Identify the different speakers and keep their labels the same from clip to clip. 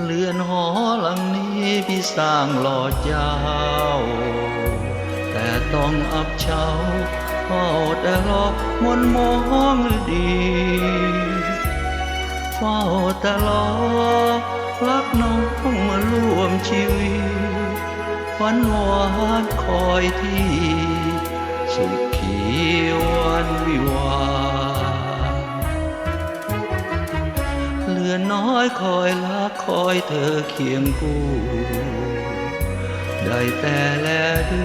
Speaker 1: เรือนหอหลังนี้พี่สร้างหล่อเจ้าแต่ต้องอับเฉาเฝ้าแต่รอมนมองฤดีเฝ้าแต่รอรักน้องมาร่วมชีวิตฝันหวานคอยที่สุขีวันวิวาเหลือน้อยคอยรักคอยเธอเคียงคู่ได้แต่แลดู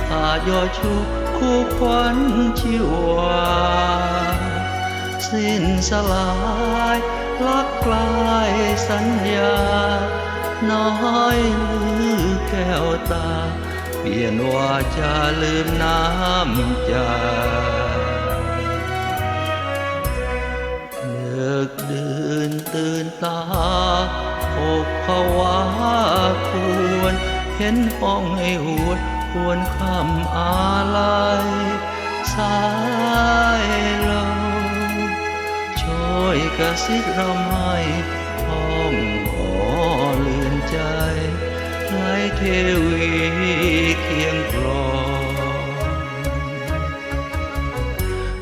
Speaker 1: ข้ายอชูคู่ควันชีวาสิ้นสลายลักลายสัญญาน้อยลือแก้วตาเปลี่ยนวาจาลืมน้ำใจเลิกดื่นตื่นตาอกภาวะควรเห็นป้องให้หวนควรคำอาลัยสายลมช่วยกระซิบรำให้ห้องหอเลื่อนใจไร้เทวีเคียงครอง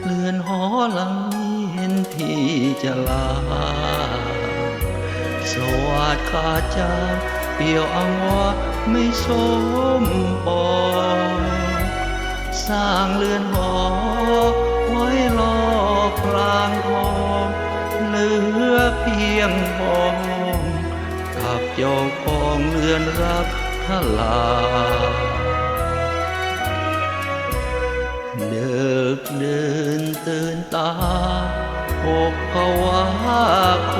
Speaker 1: เรือนหอหลังนี้เห็นที่จะลาสวัสดขาดจางเปี่ยวอังวาไม่สมปองสร้างเรือนหอไว้รอกลางทองเหลือเพียงห้องกับเจ้าของเรือนรักทลาเดึกดื่นตื่นตาอกภาวะค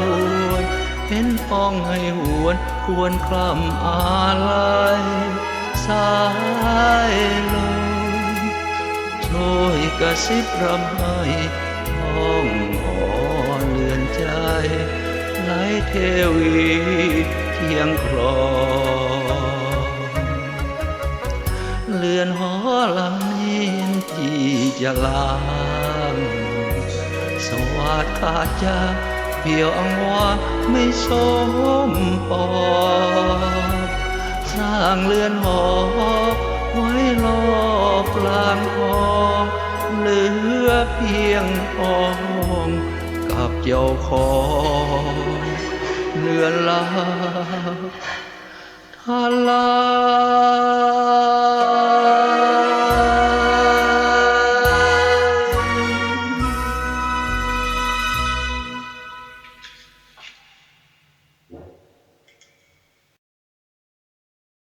Speaker 1: วรเห็นป้องให้หวนควรคร่ำอาลัยสายลมช่วยกระซิบรำให้ห้องหอเลื่อนใจไร้เทวีเคียงครองเรือนหอหลังนี้ที่จะลางสวัสดขาดจางเปี่ยวอังวาไม่สมปองสร้างเรือนหอไว้รอบลานทองเหลือเพียงห้องกับเจ้าของเรือนรักทลา